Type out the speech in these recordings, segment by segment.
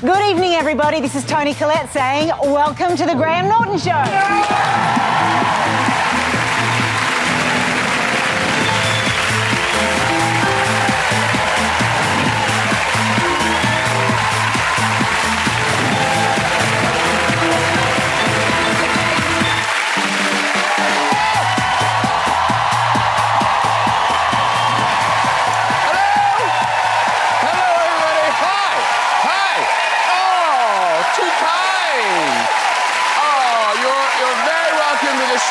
Good evening, everybody. This is Toni Collette saying, welcome to the Graham Norton Show.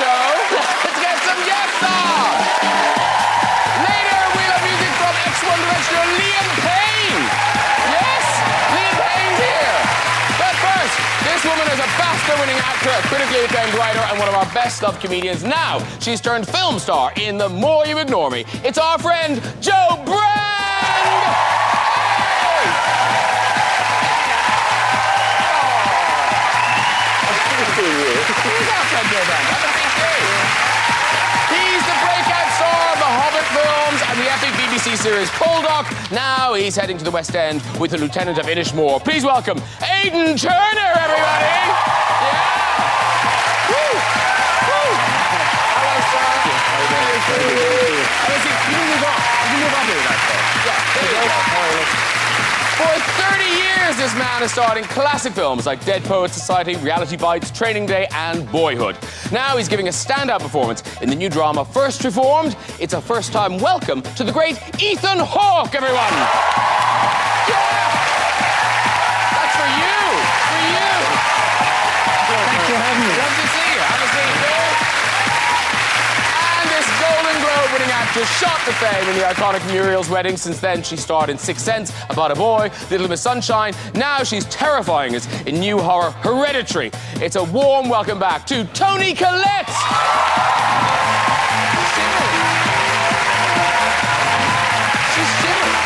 Let's get some guests on! Later, we'll have music from X1 director Liam Payne. Yes, Liam Payne's here. But first, this woman is a BAFTA-winning actor, a critically acclaimed writer, and one of our best-loved comedians. Now, she's turned film star in The More You Ignore Me. It's our friend, Jo Brand! He's the breakout star of the Hobbit films and the epic BBC series Poldark. Now he's heading to the West End with the Lieutenant of Inishmore. Please welcome Aidan Turner, everybody! Yeah! Woo! Woo! Hello, sir. You can move on. You can move on to that, sir. Yeah, there you go. For 30 years, this man has starred in classic films like Dead Poets Society, Reality Bites, Training Day, and Boyhood. Now he's giving a standout performance in the new drama First Reformed. It's a first-time welcome to the great Ethan Hawke, everyone! Yeah! That's for you! For you! Thanks for having me. Love to see you. Have a seat, Bill. And this Golden Globe-winning actress shot to fame in the iconic Muriel's Wedding. Since then, she starred in Sixth Sense, About a Boy, Little Miss Sunshine. Now she's terrifying us in new horror Hereditary. It's a warm welcome back to Toni Collette! She's shivering.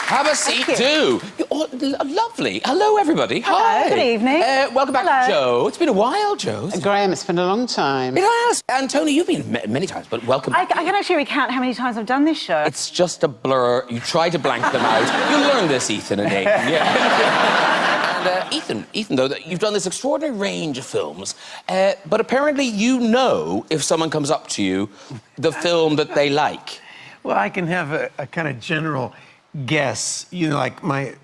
Have a seat, too. You're lovely. Hello, everybody. Hello, Hi. good evening. Welcome back, Hello. Jo. It's been a while, Jo. Graham, it's been a long time. It has. And Toni, you've been many times, but welcome. I can actually recount how many times I've done this show. It's just a blur. You try to blank them out. You'll learn this, Ethan and Aidan. Yeah. And Ethan, though, you've done this extraordinary range of films, but apparently you know if someone comes up to you, the film that they like. Well, I can have a kind of general guess. You know, like my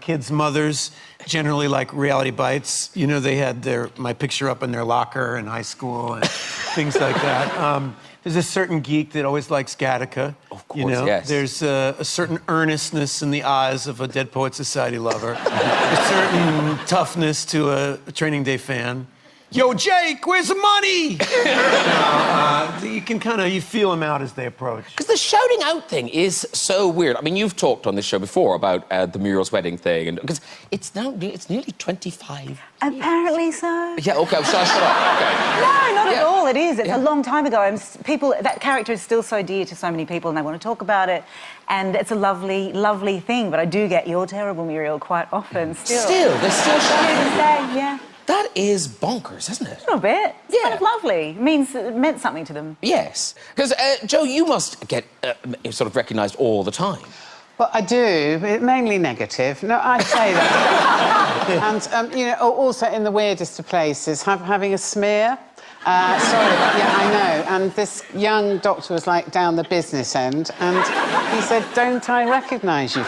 kids' mothers generally like Reality Bites. You know, they had my picture up in their locker in high school and things like that. There's a certain geek that always likes Gattaca. Of course, you know? yes. There's a certain earnestness in the eyes of a Dead Poets Society lover. A certain toughness to a Training Day fan. Yo, Jake, where's the money? You can you feel them out as they approach. Because the shouting out thing is so weird. I mean, you've talked on this show before about the Muriel's Wedding thing, and because it's nearly 25. Apparently so. Yeah, okay, shall I shut up? Okay. No, not at all. It is. It's a long time ago. That character is still so dear to so many people, and they want to talk about it. And it's a lovely, lovely thing. But I do get "You're terrible, Muriel" quite often. Still, they're still shouting. Yeah. That is bonkers, isn't it? A little bit. It's kind of lovely. It meant something to them. Yes. Because, Jo, you must get sort of recognised all the time. Well, I do, but mainly negative. No, I'd say that. And, you know, also in the weirdest of places, having a smear. Sorry, yeah, I know. And this young doctor was, like, down the business end, and he said, "Don't I recognise you?"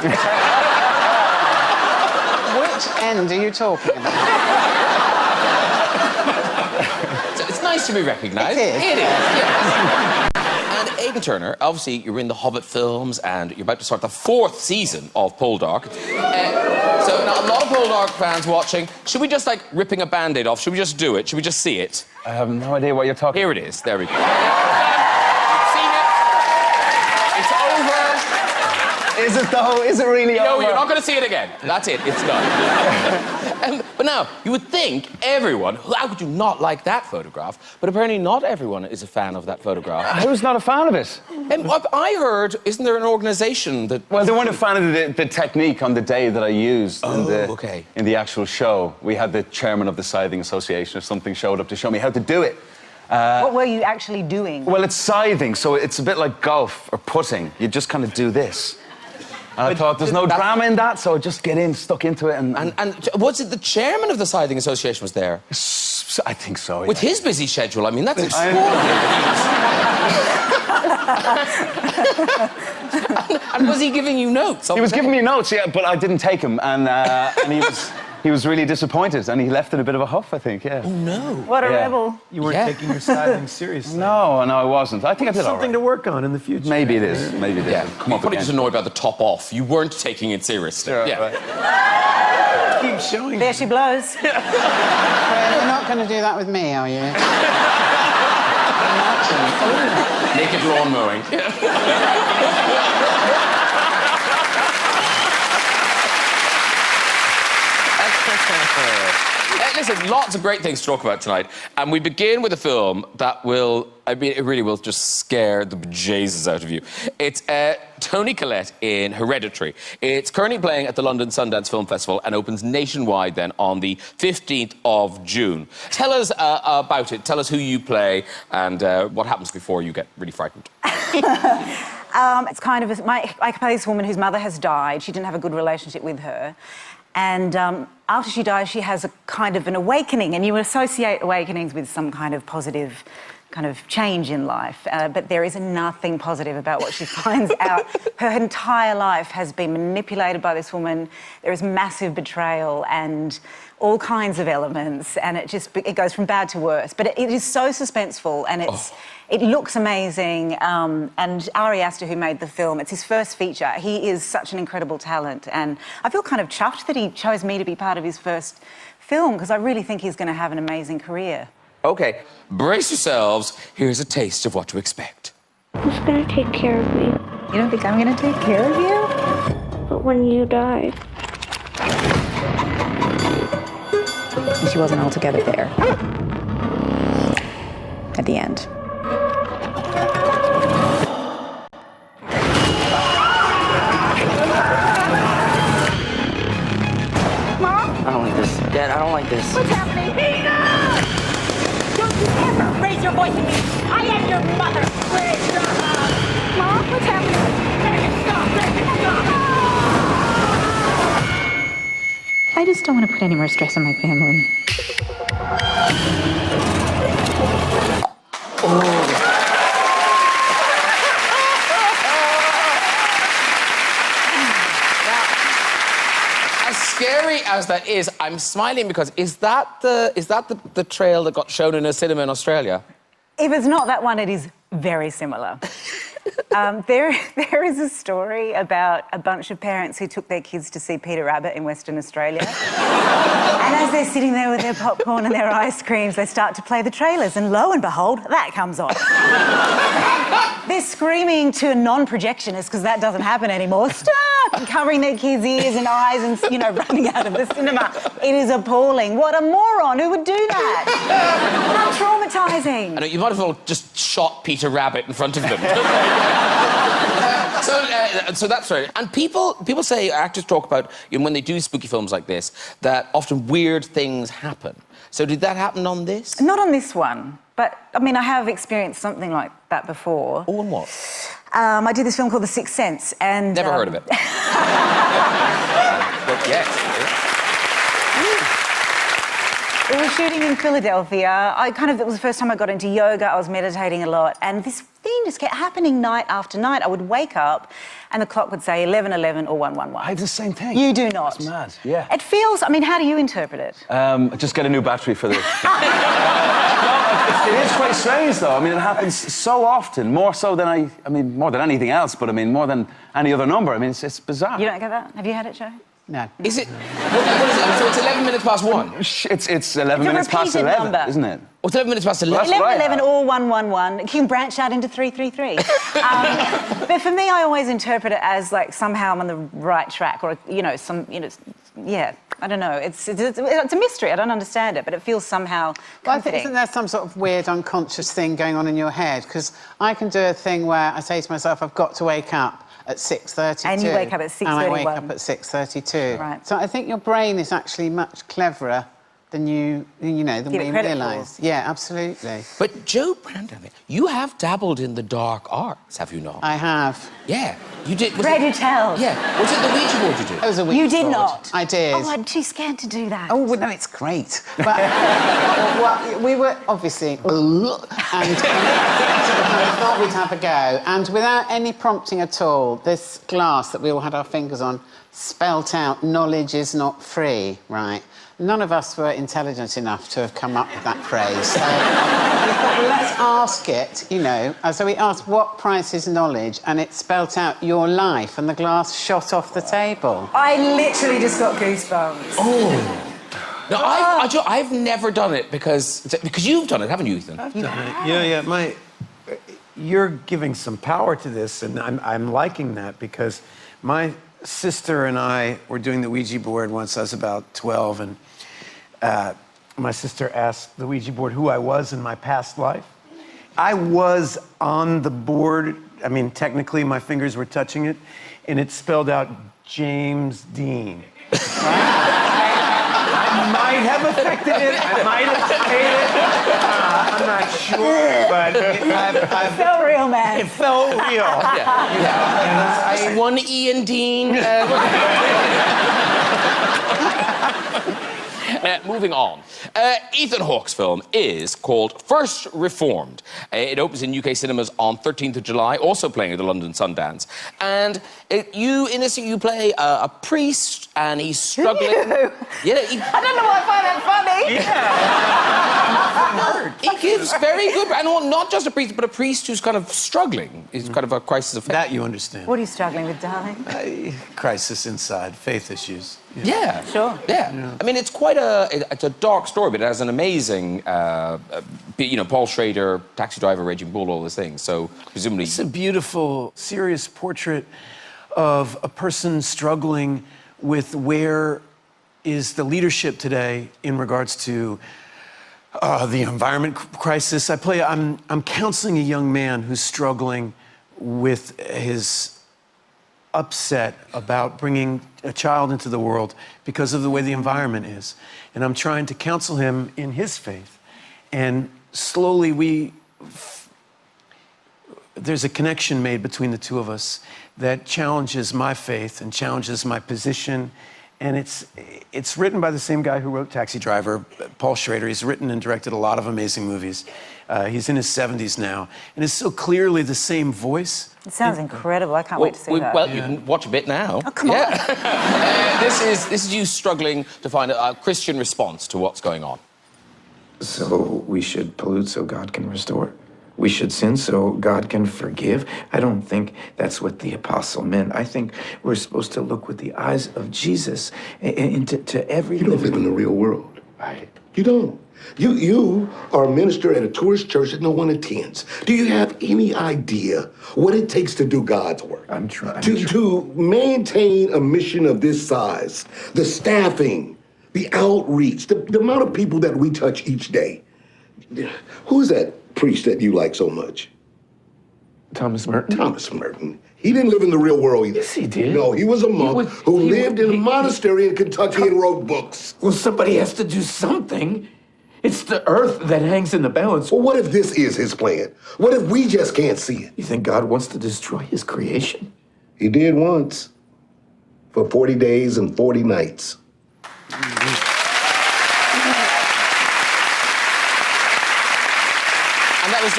Which end are you talking about? It's nice to be recognised. It is. It is, yes. And Aidan Turner, obviously, you're in the Hobbit films and you're about to start the 4th season of Poldark. So now a lot of Poldark fans watching. Should we just, like, ripping a Band-Aid off? Should we just do it? Should we just see it? I have no idea what you're talking Here it is. There we go. You've seen it. It's over. Is it though? Is it really over? No, you're not going to see it again. That's it. It's done. But now, you would think everyone... How could you not like that photograph? But apparently not everyone is a fan of that photograph. Who's not a fan of it? What I heard, isn't there an organisation that... Well, they weren't a fan of the technique on the day that I used okay. in the actual show. We had the chairman of the Scything Association or something showed up to show me how to do it. What were you actually doing? Well, it's scything, so it's a bit like golf or putting. You just kind of do this. And I thought there's no drama in that, so just get stuck into it. And was it the chairman of the Scything Association was there? I think so, yeah. With his busy schedule, I mean, that's extraordinary. And was he giving you notes? He was giving me notes, yeah, but I didn't take them, and he was really disappointed, and he left in a bit of a huff, I think, yeah. Oh, no. What a rebel. You weren't taking your scything seriously. No, I wasn't. I think I did all right. Something to work on in the future. Maybe it is. Maybe it is. Yeah, Come you're up probably again. just annoyed about the top off. You weren't taking it seriously. Sure, yeah. right. Keep showing. There she blows. You're not going to do that with me, are you? Naked lawn mowing. Listen, lots of great things to talk about tonight. And we begin with a film that will, I mean, it really will just scare the bejesus out of you. It's Toni Collette in Hereditary. It's currently playing at the London Sundance Film Festival and opens nationwide then on the 15th of June. Tell us about it. Tell us who you play and what happens before you get really frightened. It's kind of... I play this woman whose mother has died. She didn't have a good relationship with her. And after she dies, she has a kind of an awakening, and you associate awakenings with some kind of positive kind of change in life. But there is nothing positive about what she finds out. Her entire life has been manipulated by this woman. There is massive betrayal and all kinds of elements, and it goes from bad to worse. But it is so suspenseful, and it looks amazing. And Ari Aster, who made the film, it's his first feature. He is such an incredible talent, and I feel kind of chuffed that he chose me to be part of his first film, because I really think he's going to have an amazing career. OK, brace yourselves. Here's a taste of what to expect. Who's gonna take care of me? You don't think I'm going to take care of you? But when you die... She wasn't altogether there at the end. I don't like this. Dad, I don't like this. What's happening? Enough! Don't you ever raise your voice at me! I am your mother! Please stop! Mom, what's happening? Make it stop! Make it stop! I just don't want to put any more stress on my family. As scary as that is, I'm smiling because is that the trail that got shown in a cinema in Australia? If it's not that one, it is very similar. There is a story about a bunch of parents who took their kids to see Peter Rabbit in Western Australia. And as they're sitting there with their popcorn and their ice creams, they start to play the trailers, and lo and behold, that comes on. They're screaming to a non-projectionist, because that doesn't happen anymore. Stop! And covering their kids' ears and eyes and, running out of the cinema. It is appalling. What a moron. Who would do that? How traumatising. I know, you might as well just shot Peter Rabbit in front of them. So that's right. And people say, actors talk about, when they do spooky films like this, that often weird things happen. So did that happen on this? Not on this one. But, I have experienced something like that before. Oh, and what? I did this film called The Sixth Sense, and... Never heard of it. But yes. We were shooting in Philadelphia. It was the first time I got into yoga. I was meditating a lot, and this thing just kept happening night after night. I would wake up, and the clock would say 11:11 or 1:11. I have the same thing. You do not. That's mad, yeah. It feels... how do you interpret it? Just get a new battery for this. It is quite strange, though. It happens so often, more so than more than anything else, but more than any other number. It's bizarre. You don't get that? Have you had it, Joe? No. Is it? What is it? So it's 11 minutes past 1? It's 11 minutes past 11, number. isn't it? Oh, it's 11 minutes past 11. 11, or 111. You can branch out into 333. But for me, I always interpret it as like somehow I'm on the right track, or yeah. I don't know. It's a mystery. I don't understand it, but it feels somehow comforting. Isn't there some sort of weird unconscious thing going on in your head? Because I can do a thing where I say to myself, I've got to wake up at 6:32. And you wake up at 6:31. And I wake up at 6:32. Right. So I think your brain is actually much cleverer than than we realise. Yeah, absolutely. But Joe Brandon, you have dabbled in the dark arts, have you not? I have. Yeah, you did. Ready to tell. Yeah. Was it the Ouija board you did? It was a Ouija You did board. not. I did. Oh, I'm too scared to do that. Oh, well, no, it's great. But well, we were obviously... and I thought we'd have a go. And without any prompting at all, this glass that we all had our fingers on spelt out, knowledge is not free, right? None of us were intelligent enough to have come up with that phrase. So we thought, well, let's ask it, So we asked, what price is knowledge? And it spelt out your life, and the glass shot off the table. I literally just got goosebumps. Oh. No, I've never done it because you've done it, haven't you, Ethan? I've done it. Yeah. You're giving some power to this, and I'm liking that because my sister and I were doing the Ouija board once. I was about 12, and my sister asked the Ouija board who I was in my past life. I was on the board. I mean, technically, my fingers were touching it, and it spelled out James Dean. I might have affected it. I might have made it. I'm not sure, but It felt real, man. It felt real. Yeah. One E in Dean. Moving on. Ethan Hawke's film is called First Reformed. It opens in UK cinemas on 13th of July, also playing at the London Sundance. And you play a priest, and he's struggling. Yeah, I don't know why I find that funny. He gives very good, and not just a priest, but a priest who's kind of struggling. He's kind of a crisis of faith. That you understand. What are you struggling with, darling? Crisis inside, faith issues. Yeah. Sure. Yeah. I mean, it's quite it's a dark story, but it has an amazing, Paul Schrader, taxi driver, Raging Bull, all those things. So presumably... It's a beautiful, serious portrait of a person struggling with where is the leadership today in regards to the environment crisis. I'm counseling a young man who's struggling with his upset about bringing a child into the world because of the way the environment is. And I'm trying to counsel him in his faith. And slowly there's a connection made between the two of us that challenges my faith and challenges my position. And it's written by the same guy who wrote Taxi Driver, Paul Schrader. He's written and directed a lot of amazing movies. He's in his 70s now. And it's so clearly the same voice. It sounds incredible. I can't wait to see that. Well, you can watch a bit now. Oh, come on. This is you struggling to find a Christian response to what's going on. So we should pollute so God can restore. We should sin so God can forgive. I don't think that's what the apostle meant. I think we're supposed to look with the eyes of Jesus into every... You don't live in the real world. Right. You don't. You are a minister at a tourist church that no one attends. Do you have any idea what it takes to do God's work? I'm trying. To maintain a mission of this size, the staffing, the outreach, the amount of people that we touch each day. Who is that priest that you like so much? Thomas Merton. Thomas Merton. He didn't live in the real world either. Yes, he did. No, he was a monk who lived in a monastery in Kentucky and wrote books. Well, somebody has to do something. It's the earth that hangs in the balance. Well, what if this is his plan? What if we just can't see it? You think God wants to destroy his creation? He did once. For 40 days and 40 nights. And that was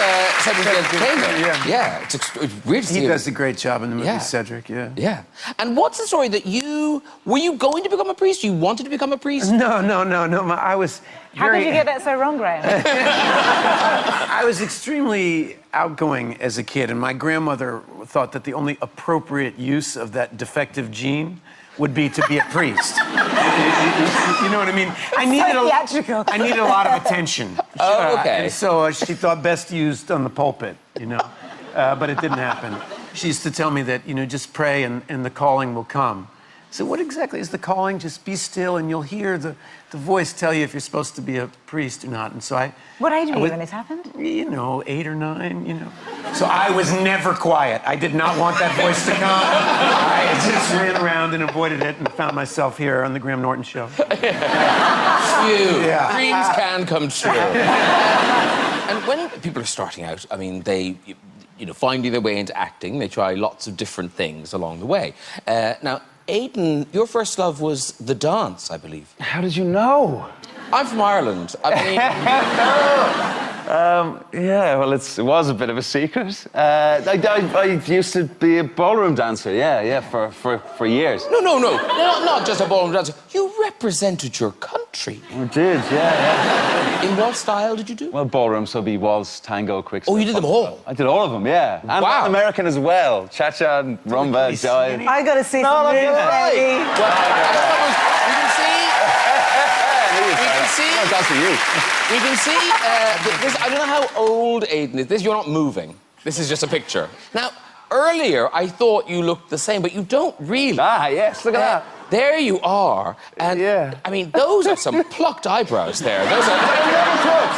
Cedric Payne. Yeah, it's weird to see. He does a great job in the movie, Cedric, Yeah. And what's the story that were you going to become a priest? You wanted to become a priest? No. I was How could you get that so wrong, Graham? I was extremely outgoing as a kid, and my grandmother thought that the only appropriate use of that defective gene would be to be a priest. You know what I mean? I needed a lot of attention. Oh, okay. And so she thought best used on the pulpit, you know. But it didn't happen. She used to tell me that, you know, just pray and the calling will come. So what exactly is the calling? Just be still and you'll hear the voice tell you if you're supposed to be a priest or not. And so What age were you when this happened? You know, 8 or 9, you know. So I was never quiet. I did not want that voice to come. I just ran around and avoided it and found myself here on the Graham Norton show. Dreams can come true. And when people are starting out, I mean, they... You know, finding their way into acting, they try lots of different things along the way. Now, Aidan, your first love was the dance, I believe. How did you know? I'm from Ireland. I mean... Yeah, well, it was a bit of a secret. I used to be a ballroom dancer, for years. No, not just a ballroom dancer. You represented your country. I did, yeah. In what style did you do? Well, ballroom, so be waltz, tango, quick step. Oh, you did them all? I did all of them, yeah. And Latin American as well. Cha-cha, and rumba, jive. I got to see some moves, baby. You can see... Oh, that's for you. We can see, this, I don't know how old Aidan is. This, you're not moving. This is just a picture. Now, earlier, I thought you looked the same, but you don't really. Ah, yes, look at that. There you are. And, I mean, those are some plucked eyebrows there. Those are...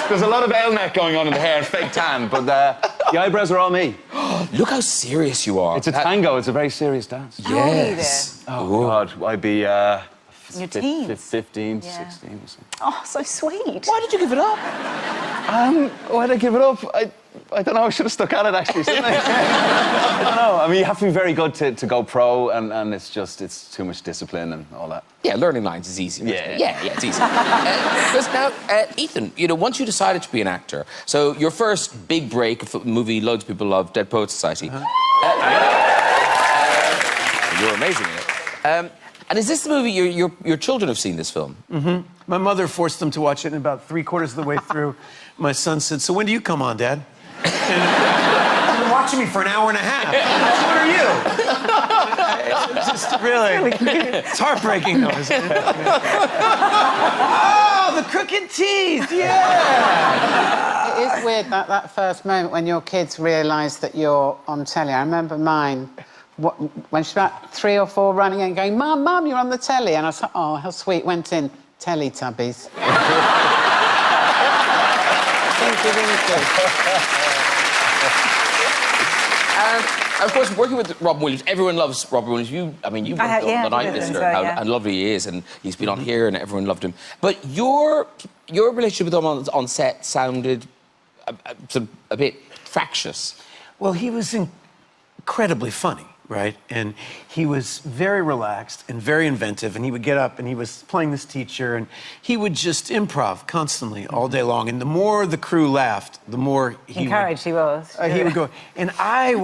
There's a lot of L-neck going on in the hair and fake tan, but the eyebrows are all me. Look how serious you are. It's a tango. It's a very serious dance. Yes. Oh, God. I'd be... your teens? 15, 16 or something. Oh, so sweet. Why did you give it up? Why did I give it up? I don't know. I should have stuck at it, actually, shouldn't I? I don't know. I mean, you have to be very good to go pro, and it's too much discipline and all that. Yeah, learning lines is easy. Yeah, it's easy. Now, Ethan, you know, once you decided to be an actor, so your first big break, a movie loads of people love, Dead Poets Society. You're amazing in it. And is this the movie your children have seen this film? Mm-hmm. My mother forced them to watch it, and about 3/4 of the way through, my son said, "So when do you come on, Dad?" And you've been watching me for an hour and a half. What are you? It's just really it's heartbreaking, though, isn't it? Oh, the crooked teeth, yeah! It is weird, that first moment when your kids realise that you're on telly. I remember mine... when she's about 3 or 4 running in going, Mum, you're on the telly. And I was like, oh, how sweet. Went in, Teletubbies. And, of course, working with Robin Williams, everyone loves Robin Williams. You've worked on The Night Visitor, and lovely he is, and he's been on here, and everyone loved him. But your relationship with him on set sounded a bit fractious. Well, he was incredibly funny. Right? And he was very relaxed and very inventive, and he would get up and he was playing this teacher, and he would just improv constantly all day long. And the more the crew laughed, the more he encouraged he was. He would go. And I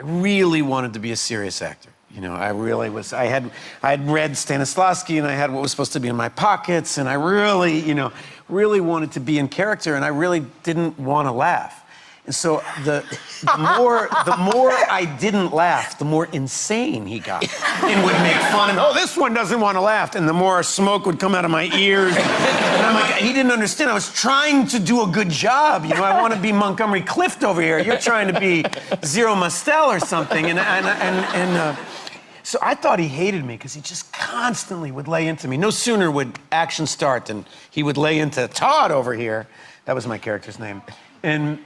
really wanted to be a serious actor. You know, I really was. I had read Stanislavski, and I had what was supposed to be in my pockets, and I really, really wanted to be in character, and I really didn't want to laugh. And so the more I didn't laugh, the more insane he got, and would make fun of, oh, this one doesn't want to laugh, and the more smoke would come out of my ears. And I'm like, he didn't understand. I was trying to do a good job. You know, I want to be Montgomery Clift over here. You're trying to be Zero Mostel or something. So I thought he hated me because he just constantly would lay into me. No sooner would action start than he would lay into Todd over here. That was my character's name. And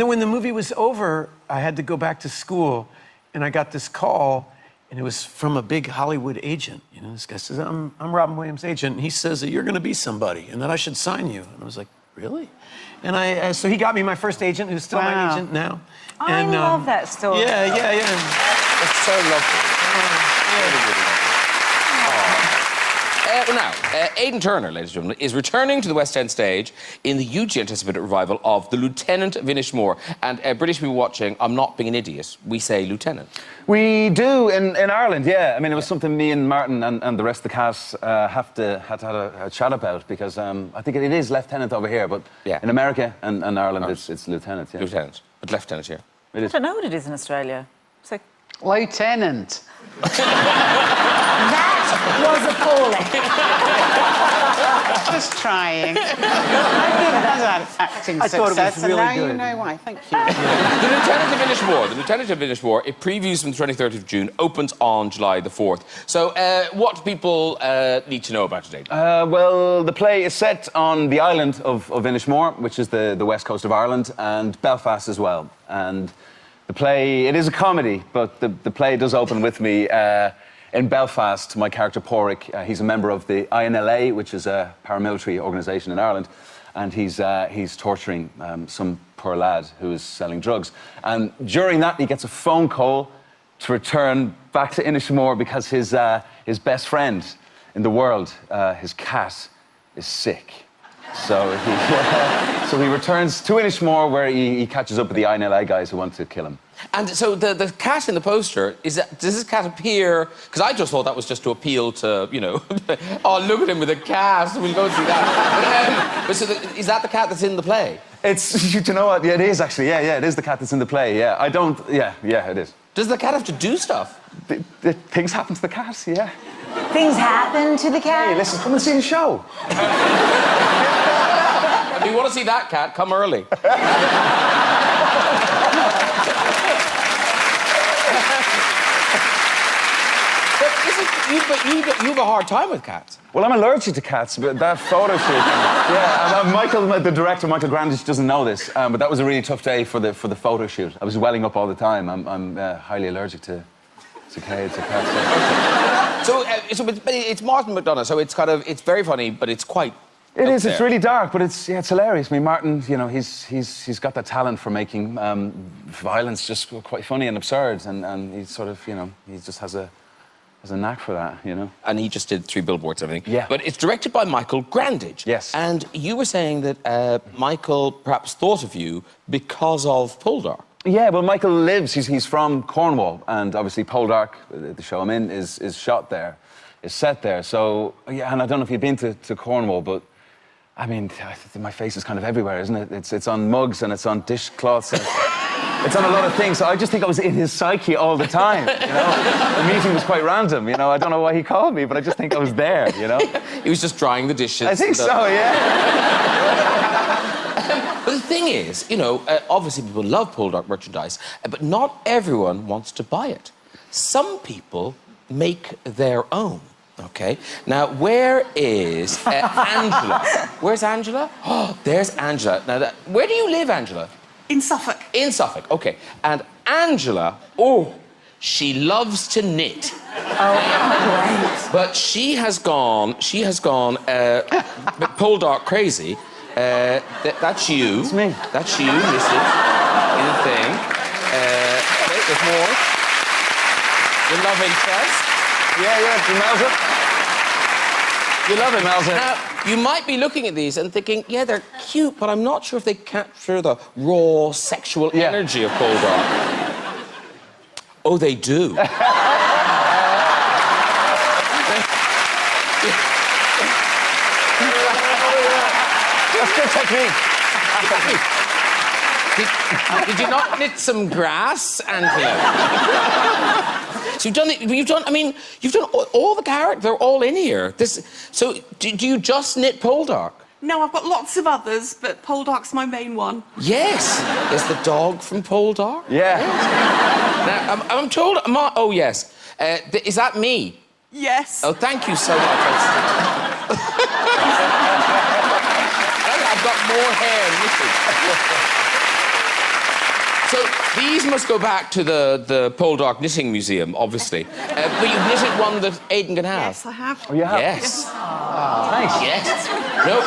then when the movie was over, I had to go back to school, and I got this call, and it was from a big Hollywood agent. You know, this guy says, I'm Robin Williams' agent, and he says that you're going to be somebody, and that I should sign you. And I was like, really? And so he got me my first agent, who's still my agent now. I love that story. Yeah. It's so lovely. Really, really lovely. Now, Aidan Turner, ladies and gentlemen, is returning to the West End stage in the hugely anticipated revival of The Lieutenant of Inishmore. And British people watching, I'm not being an idiot, we say Lieutenant. We do in Ireland, yeah. I mean, it was something me and Martin and the rest of the cast had to have a chat about, because I think it is Lieutenant over here, but in America and Ireland, it's Lieutenant. Yeah. Lieutenant, but Lieutenant here. I don't know what it is in Australia. So... Lieutenant. That was appalling. Just trying. I had acting I thought it was success, really and now good. you know why. Thank you. The Lieutenant of Inishmore. The Lieutenant of Inishmore, it previews from the 23rd of June, opens on July the 4th. So, what do people need to know about it, Aidan? Well, the play is set on the island of Inishmore, which is the west coast of Ireland, and Belfast as well. And the play, it is a comedy, but the play does open with me in Belfast. My character, Porrick, he's a member of the INLA, which is a paramilitary organisation in Ireland, and he's torturing some poor lad who is selling drugs. And during that, he gets a phone call to return back to Inishmore because his best friend in the world, his cat, is sick. So he returns to Inishmore, where he catches up with the INLA guys who want to kill him. And so the cat in the poster, does this cat appear... Because I just thought that was just to appeal to, you know, oh, look at him with a cat, we'll go see that. But so is that the cat that's in the play? It's, you know what, yeah, it is actually, yeah, it is the cat that's in the play, yeah. Yeah, it is. Does the cat have to do stuff? Things happen to the cat, yeah. Things happen to the cat? Hey, listen, come and see the show. If you want to see that cat, come early. But you have a hard time with cats. Well, I'm allergic to cats, but that photo shoot... yeah, Michael, the director, Michael Grandage, doesn't know this, but that was a really tough day for the photo shoot. I was welling up all the time. I'm highly allergic to cats. So it's Martin McDonagh, so it's kind of... It's very funny, but it's quite... It is. It's really dark, but it's hilarious. I mean, Martin, you know, he's got that talent for making violence just quite funny and absurd, and he's sort of, you know, he just has a knack for that, you know. And he just did 3 billboards and everything. Yeah. But it's directed by Michael Grandage. Yes. And you were saying that Michael perhaps thought of you because of Poldark. Yeah, well, Michael lives, he's from Cornwall, and obviously Poldark, the show I'm in, is shot there, is set there. So, yeah, and I don't know if you've been to Cornwall, but I mean, my face is kind of everywhere, isn't it? It's on mugs and it's on dishcloths and it's on a lot of things. So I just think I was in his psyche all the time, you know? The meeting was quite random, you know? I don't know why he called me, but I just think I was there, you know? He was just drying the dishes. I think so, yeah. But the thing is, you know, obviously people love Poldark merchandise, but not everyone wants to buy it. Some people make their own. Okay. Now, where is Angela? Where's Angela? Oh, there's Angela. Now, where do you live, Angela? In Suffolk. In Suffolk. Okay. And Angela, she loves to knit. Oh, great. But she has gone Poldark crazy. That's you. It's me. That's you listed in the thing. Okay, there's more. Your love interest. Yeah, Melza. You love it, Melza. Now, you might be looking at these and thinking, yeah, they're cute, but I'm not sure if they capture the raw sexual energy of Poldark. Oh, they do. That's good technique. Did you not knit some grass, Angela? So you've done all the characters, they're all in here. So do you just knit Poldark? No, I've got lots of others, but Poldark's my main one. Yes. There's the dog from Poldark. Yeah. Yes. Now, I'm told... oh, yes. Is that me? Yes. Oh, thank you so much. I've got more hair knitted. So these must go back to the Poldark Knitting Museum, obviously. But you've knitted one that Aidan can have. Yes, I have. Oh, you have? Yes. Nice. Yes. No,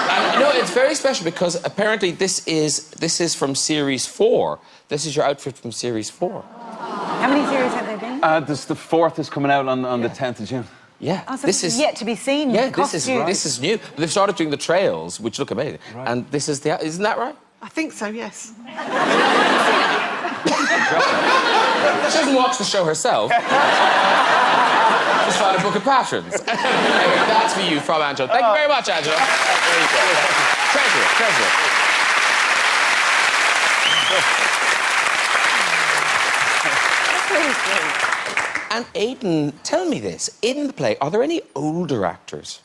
it's very special because apparently this is from Series 4. This is your outfit from Series 4. How many series have there been? The 4th is coming out on the 10th of June. Yeah, Oh, so this is yet to be seen. Yeah, this is new. They've started doing the trails, which look amazing. Right. And this is isn't that right? I think so, yes. She doesn't watch the show herself. Just found a book of patterns. Anyway, that's for you from Angela. Thank you very much, Angela. There you go. Treasure it. That's really sweet. And Aidan, tell me this. In the play, are there any older actors?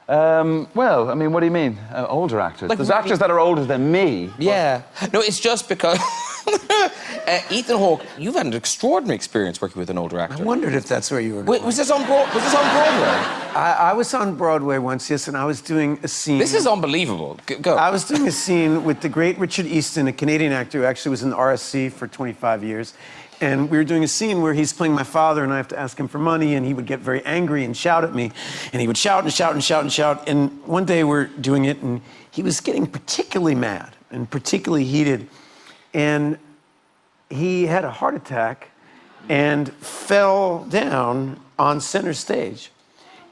Well, I mean, what do you mean, older actors? Like, There's actors that are older than me. Yeah. No, it's just because... Ethan Hawke, you've had an extraordinary experience working with an older actor. I wondered if that's where you were going. Was this on Broadway? I was on Broadway once, yes, and I was doing a scene... This is unbelievable. Go. I was doing a scene with the great Richard Easton, a Canadian actor who actually was in the RSC for 25 years. And we were doing a scene where he's playing my father, and I have to ask him for money, and he would get very angry and shout at me. And he would shout and shout and shout and shout. And one day we're doing it, and he was getting particularly mad and particularly heated. And he had a heart attack and fell down on center stage.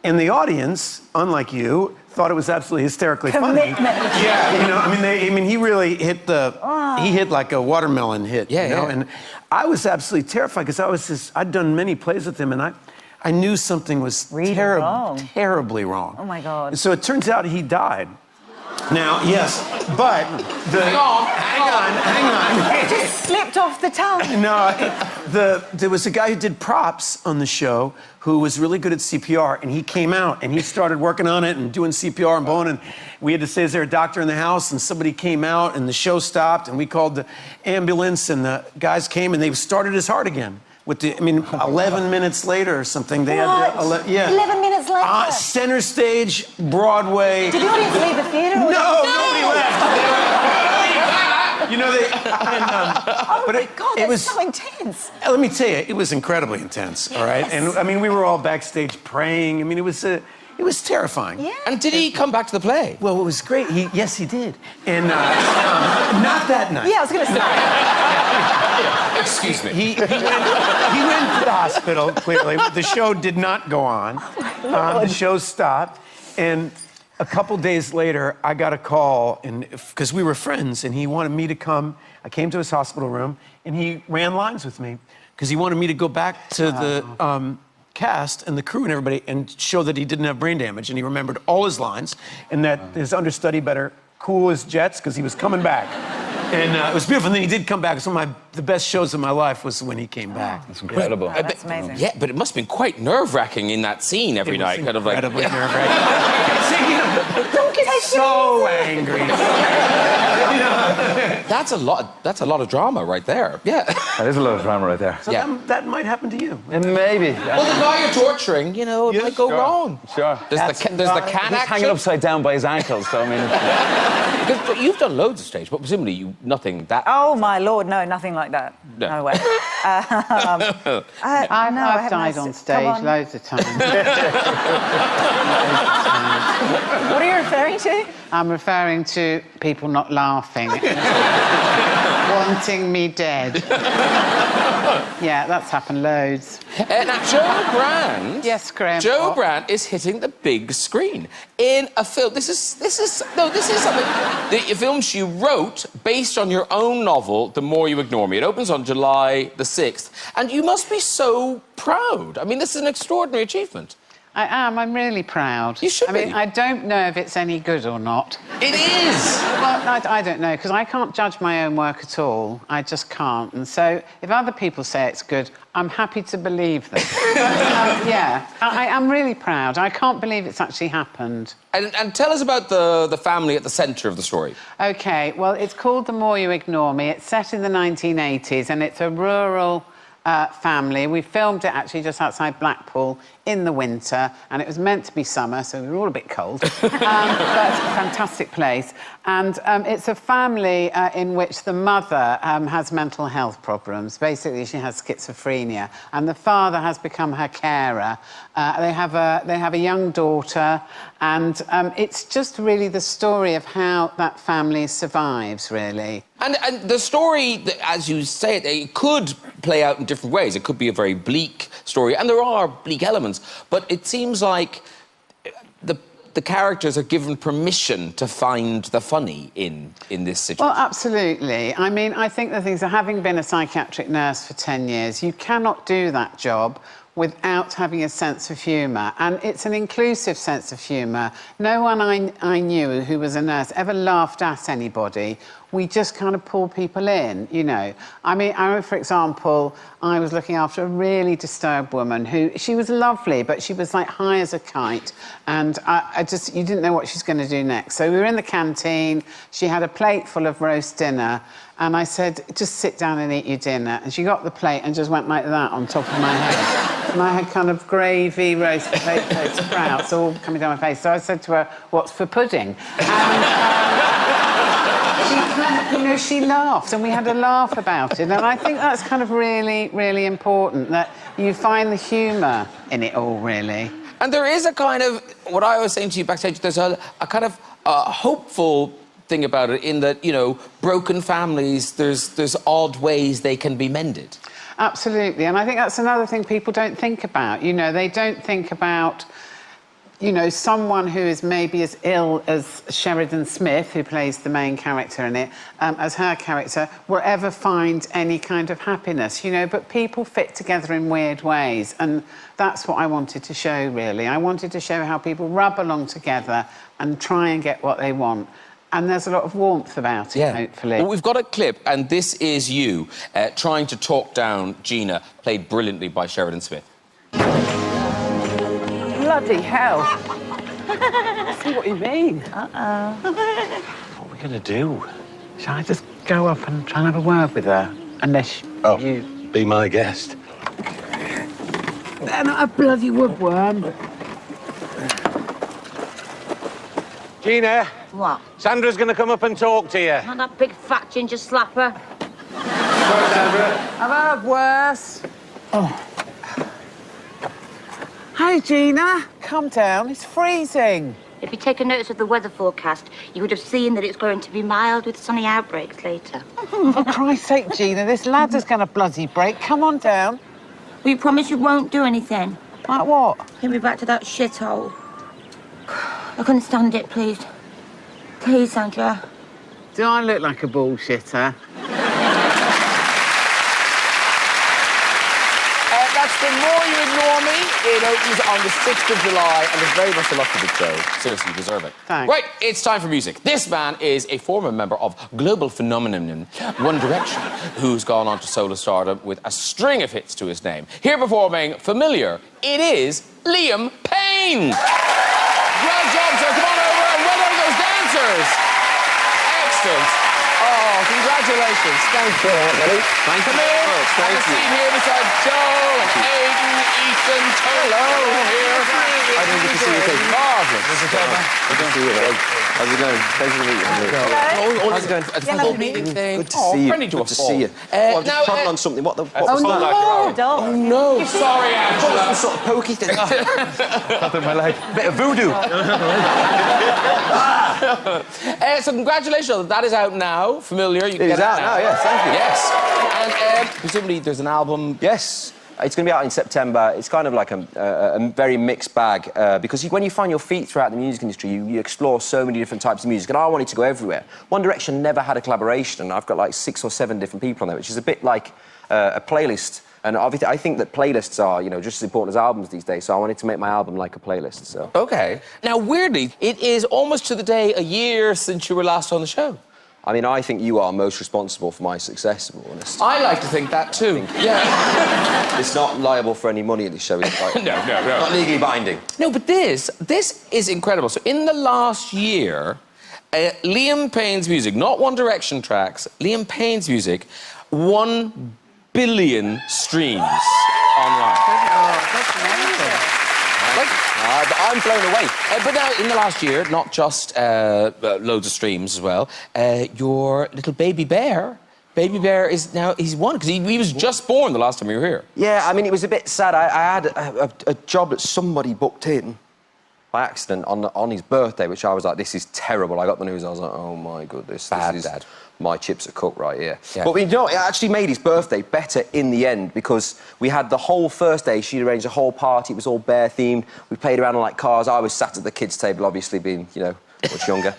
And the audience, unlike you, thought it was absolutely hysterically funny. Yeah, you know, I mean, he really hit he hit like a watermelon hit, you know? And I was absolutely terrified because I'd done many plays with him, and I knew something was terribly wrong. Oh my God. And so it turns out he died. Now, yes, but hang on. It just slipped off the tongue. No, there was a guy who did props on the show who was really good at CPR, and he came out and he started working on it and doing CPR and blowing, and we had to say, is there a doctor in the house? And somebody came out and the show stopped, and we called the ambulance, and the guys came and they started his heart again. 11 minutes later or something, they had to... 11 minutes later? Center stage, Broadway. Did the audience leave the theatre? No, nobody left. You know, oh my God, that's so intense. Let me tell you, it was incredibly intense, all right? Yes. And, I mean, we were all backstage praying. I mean, it was terrifying. Yeah. And did he come back to the play? Well, it was great. Yes, he did. And not that night. Yeah, I was going to say. Excuse me. He went to the hospital, clearly. The show did not go on. The show stopped. And a couple days later, I got a call, because we were friends, and he wanted me to come. I came to his hospital room, and he ran lines with me, because he wanted me to go back to the cast and the crew and everybody and show that he didn't have brain damage, and he remembered all his lines, and that his understudy better cool his jets, because he was coming back. And it was beautiful. And then he did come back. Some of the best shows of my life was when he came back. That's incredible. Oh, that's amazing. Yeah, but it must have been quite nerve-wracking in that scene every night. Kind of like... Incredibly nerve-wracking. Don't get so angry. That's a lot of drama right there. Yeah. That is a lot of drama right there. So that might happen to you. And maybe. Well, the guy you're torturing, you know, it might go wrong. Sure. There's the cat He's hanging upside down by his ankles, so I mean... Because you've done loads of stage, but presumably nothing that... Oh, my Lord, no, nothing like that. No way. I've died on stage loads of times. What are you referring to? I'm referring to people not laughing. Wanting me dead. Yeah, that's happened loads. Now, Joe Brand... Yes, Graham. Joe Brand is hitting the big screen in a film. This is something... The film she wrote based on your own novel, The More You Ignore Me. It opens on July the 6th. And you must be so proud. I mean, this is an extraordinary achievement. I am. I'm really proud. You should be. I mean, I don't know if it's any good or not. It is! Well, I don't know, because I can't judge my own work at all. I just can't. And so, if other people say it's good, I'm happy to believe them. Yeah, I am really proud. I can't believe it's actually happened. And tell us about the family at the centre of the story. OK, well, it's called The More You Ignore Me. It's set in the 1980s, and it's a rural... family. We filmed it actually just outside Blackpool in the winter, and it was meant to be summer, so we were all a bit cold. But it's a fantastic place. And it's a family in which the mother has mental health problems. Basically, she has schizophrenia, and the father has become her carer. They have a young daughter, and it's just really the story of how that family survives, really. And the story, as you say it could play out in different ways. It could be a very bleak story, and there are bleak elements, but it seems like the characters are given permission to find the funny in this situation. Well, absolutely. I mean, I think the things are, having been a psychiatric nurse for 10 years, you cannot do that job without having a sense of humour. And it's an inclusive sense of humour. No one I knew who was a nurse ever laughed at anybody. We just kind of pull people in, you know. I mean, I remember, for example, I was looking after a really disturbed woman she was lovely, but she was like high as a kite. And you didn't know what she was going to do next. So we were in the canteen, she had a plate full of roast dinner, and I said, just sit down and eat your dinner. And she got the plate and just went like that on top of my head. And I had kind of gravy, roast potato, sprouts all coming down my face. So I said to her, what's for pudding? And she laughed, and we had a laugh about it. And I think that's kind of really, really important, that you find the humour in it all, really. And there is a kind of, what I was saying to you backstage, there's a kind of hopeful thing about it in that, you know, broken families, there's odd ways they can be mended. Absolutely, and I think that's another thing people don't think about. You know, they don't think about, you know, someone who is maybe as ill as Sheridan Smith, who plays the main character in it, as her character, will ever find any kind of happiness, you know, but people fit together in weird ways, and that's what I wanted to show, really. I wanted to show how people rub along together and try and get what they want. And there's a lot of warmth about it, hopefully. Well, we've got a clip, and this is you trying to talk down Gina, played brilliantly by Sheridan Smith. Bloody hell. I see what you mean. Uh-oh. What are we going to do? Shall I just go up and try and have a word with her? Unless you... Be my guest. They're not a bloody woodworm. Gina. What? Sandra's going to come up and talk to you. And that big fat ginger slapper. Sorry, Sandra. I've heard worse. Oh. Hey, Gina. Come down. It's freezing. If you'd taken notice of the weather forecast, you would have seen that it's going to be mild with sunny outbreaks later. For Christ's sake, Gina, this ladder's going to bloody break. Come on down. Will you promise you won't do anything? Like what? Take me back to that shithole. I couldn't stand it, please. Please, Sandra. Do I look like a bullshitter? That's The More You Ignore Me. It opens on the 6th of July, and there's very much a lot of it, Joe. Seriously, you deserve it. Thanks. Right, it's time for music. This man is a former member of global phenomenon One Direction, who's gone on to solo stardom with a string of hits to his name. Here performing Familiar, it is Liam Payne. Well done, sir. Come on over and well done those dancers. Excellent. Oh, congratulations. Thank you, buddy. Thank you Come in. very much. Thank Have a you. seat here beside Joe and Aidan, Ethan, Toni. Here. I didn't get to see you, Kate. Marvellous. Good to see you, Ed. How's it going? Pleasure to meet you. How's it going? A full meeting thing. Good to see you. Friendly to a Good to see you. now, I'm just prodding on something. What the... Oh, no. Sorry, Angela. Some sort of pokey thing. Nothing my leg. Bit of voodoo. So congratulations. That is out now. Familiar. You can It is get out now, yes. Thank you. Yes. And presumably there's an album. Yes. It's going to be out in September. It's kind of like a very mixed bag because when you find your feet throughout the music industry, you explore so many different types of music, and I wanted to go everywhere. One Direction never had a collaboration, and I've got like 6 or 7 different people on there, which is a bit like a playlist. And obviously, I think that playlists are, you know, just as important as albums these days, so I wanted to make my album like a playlist, so... OK. Now, weirdly, it is almost to the day a year since you were last on the show. I mean, I think you are most responsible for my success, to be honest. I like to think that, too. Yeah. It's not liable for any money, this show. It's like, no. Not legally binding. No, but this is incredible. So in the last year, Liam Payne's music, not One Direction tracks, Liam Payne's music, 1 billion streams online. That's amazing. I'm blown away. But now, in the last year, not just loads of streams as well, your little baby bear is now, he's won, because he was just born the last time you were here. Yeah, I mean, it was a bit sad. I had a job that somebody booked in by accident on his birthday, which I was like, this is terrible. I got the news, I was like, oh my goodness, this is Dad. My chips are cooked right here. Yeah. But you know, it actually made his birthday better in the end because we had the whole first day, she'd arranged a whole party, it was all bear themed. We played around on like cars. I was sat at the kids' table, obviously being, you know, much younger.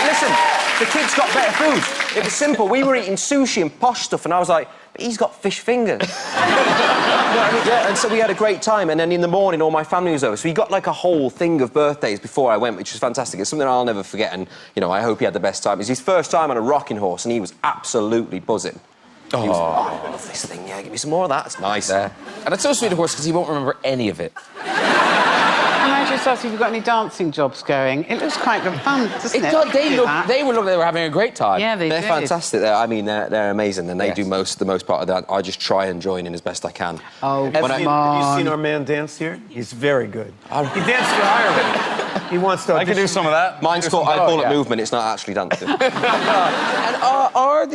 Listen, the kids got better food. It was simple. We were eating sushi and posh stuff, and I was like, but he's got fish fingers. Yeah, and so we had a great time, and then in the morning, all my family was over. So we got like a whole thing of birthdays before I went, which was fantastic. It's something I'll never forget, and, you know, I hope he had the best time. It was his first time on a rocking horse, and he was absolutely buzzing. Oh, he was, I love this thing, yeah, give me some more of that, it's nice. And it's so sweet, of course, because he won't remember any of it. And I just asked if you've got any dancing jobs going. It looks quite good fun, doesn't it? They were having a great time. Yeah, They're fantastic. I mean, they're amazing, and they do the most part of that. I just try and join in as best I can. Oh, Have you seen our man dance here? He's very good. He danced for Ireland. He wants to. I can do some of that. Mine's called, I call it movement. It's not actually dancing. And are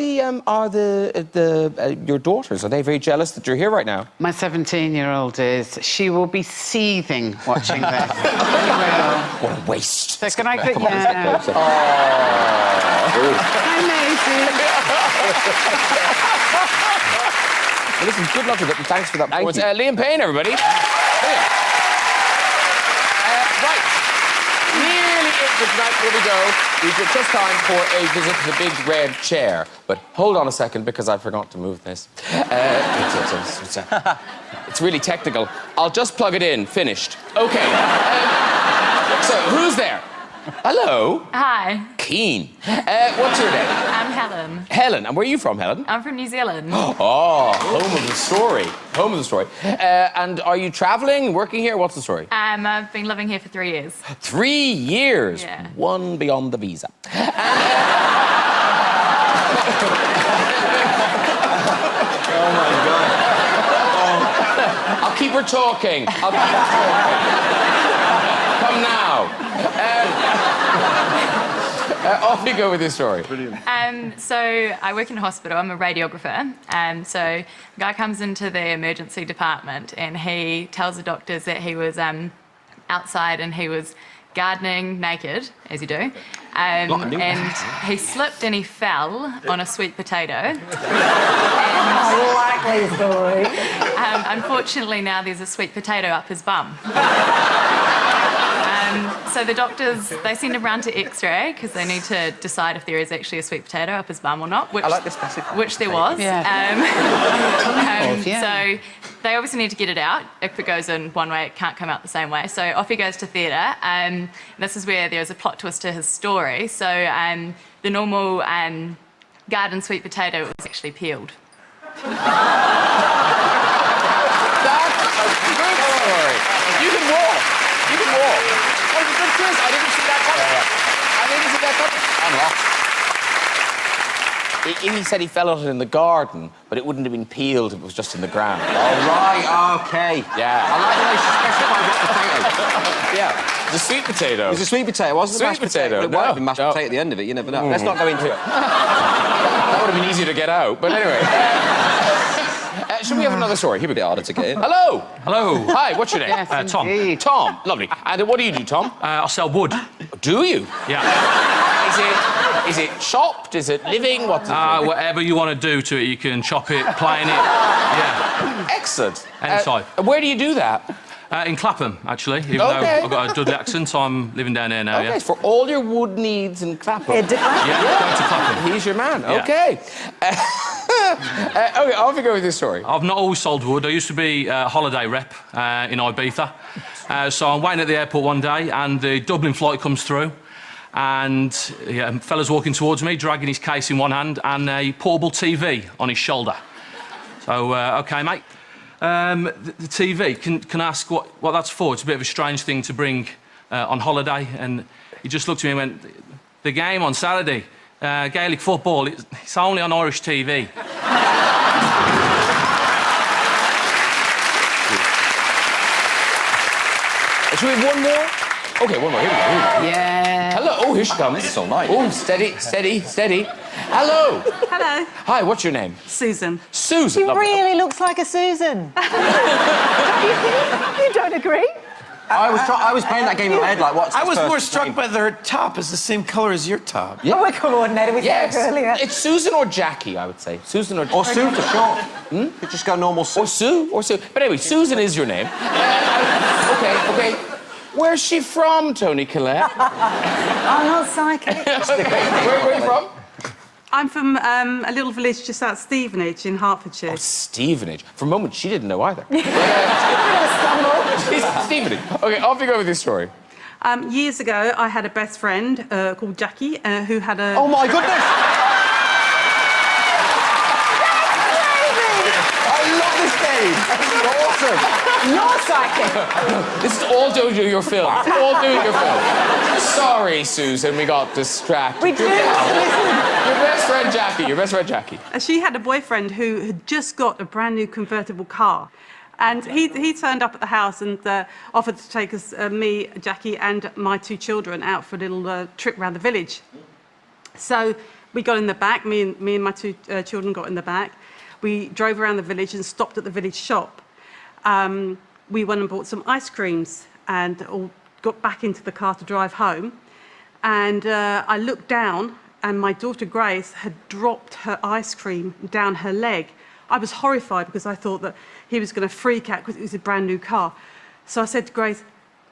your daughters, are they very jealous that you're here right now? My 17-year-old is. She will be seething watching this. What a waste. So can I get you? Hi, Maisie. Well, listen, good luck with it, and thanks for that performance. Liam Payne, everybody. Brilliant. Right. Nearly it for tonight. Here we go. We've got just time for a visit to the big red chair. But hold on a second, because I forgot to move this. It's really technical. I'll just plug it in. Finished. OK. So, who's there? Hello. Hi. Keen. What's your name? I'm Helen. Helen. And where are you from, Helen? I'm from New Zealand. Oh, home of the story. Home of the story. And are you travelling, working here? What's the story? I've been living here for 3 years. 3 years? Yeah. One beyond the visa. Oh, my God. I'll keep her talking. Come now. Off you go with this story. Brilliant. So I work in a hospital. I'm a radiographer. So a guy comes into the emergency department and he tells the doctors that he was outside and he was gardening naked, as you do. And he slipped and he fell on a sweet potato. Likely story. Unfortunately, now there's a sweet potato up his bum. So the doctors, they send him round to X-ray because they need to decide if there is actually a sweet potato up his bum or not. Which, I like this specific. Which there was. Yeah. So they obviously need to get it out. If it goes in one way, it can't come out the same way. So off he goes to theatre. This is where there's a plot twist to his story. So the normal garden sweet potato was actually peeled. That's a good story. You can walk. You can walk. That was a good twist. I didn't see that coming. He said he fell on it in the garden, but it wouldn't have been peeled if it was just in the ground. Oh, right, OK. Yeah. I like the way she specified what potato. Yeah, the sweet potato. It was a sweet potato, wasn't it? Sweet Mashed potato. It might have been mashed potato at the end of it, you never know. Let's not go into it. That would have been easier to get out, but anyway. Should we have another story? Here we go. Harder to get in. Hello. Hello. Hi, what's your name? Yes, Tom. indeed. Tom. Lovely. And what do you do, Tom? I sell wood. Do you? Yeah. Is it chopped? Is it living? What's it? Whatever you want to do to it, you can chop it, plane it. Yeah. Excellent. Any type. Where do you do that? In Clapham, actually. Even though I've got a Dudley accent, so I'm living down there now, Okay, for all your wood needs in Clapham. Yeah, going to Clapham. He's your man. Yeah. Okay. Okay, off you go with this story. I've not always sold wood. I used to be a holiday rep in Ibiza. So I'm waiting at the airport one day, and the Dublin flight comes through, and a fella's walking towards me, dragging his case in one hand and a portable TV on his shoulder. So, OK, mate. The TV, can I ask what that's for? It's a bit of a strange thing to bring on holiday. And he just looked at me and went, the game on Saturday, Gaelic football, it's only on Irish TV. Should we have one more? OK, one more. Here we go. Yeah. Hello. Oh, here she comes. This is all night. Oh, steady, steady, steady. Hello. Hello. Hi, what's your name? Susan. Susan. She really looks like a Susan. You don't agree? I was playing that game in my head, like, what's I this was more person's struck name? by her top is the same colour as your top. Yeah. Oh, we're coordinated with Yes. that earlier. It's Susan or Jackie, I would say. Susan or... Or Sue for short. You just go normal Sue. Or Sue. Or Sue. But anyway, Susan is your name. OK. Where's she from, Toni Collette? I'm not psychic. Where are you from? I'm from a little village just out Stevenage in Hertfordshire. Oh, Stevenage. For a moment, she didn't know either. Stevenage. OK, off you go with your story. Years ago, I had a best friend called Jackie who had a... Oh, my goodness! I love this game. This is awesome. You're psychic. This is all doing your film. All doing your film. Sorry, Susan, we got distracted. We do. Your best friend Jackie. Your best friend Jackie. She had a boyfriend who had just got a brand new convertible car. And he turned up at the house and offered to take us, me, Jackie, and my 2 children out for a little trip around the village. So we got in the back, me and my 2 children got in the back. We drove around the village and stopped at the village shop. We went and bought some ice creams and all got back into the car to drive home. And I looked down and my daughter Grace had dropped her ice cream down her leg. I was horrified because I thought that he was going to freak out because it was a brand new car. So I said to Grace,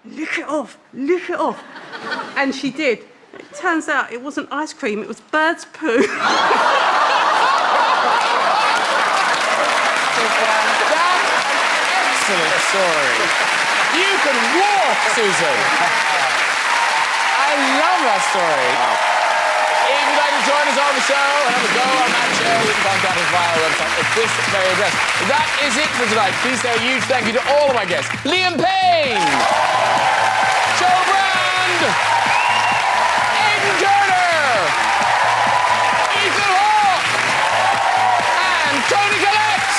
lick it off, lick it off. And she did. It turns out it wasn't ice cream, it was bird's poo. Excellent story. You can walk, Susan. I love that story. Wow. If you'd like to join us on the show and have a go on that show, you can contact us via our website at this very address. That is it for tonight. Please say a huge thank you to all of my guests. Liam Payne, Joe Brand, Aidan Turner, Ethan Hawke, and Toni Collette.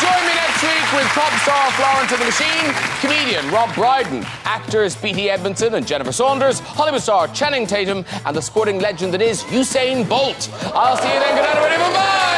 Join me next week with pop star Florence and the Machine, comedian Rob Brydon, actors Beatty Edmondson and Jennifer Saunders, Hollywood star Channing Tatum, and the sporting legend that is Usain Bolt. I'll see you then. Good night, everybody. Bye-bye.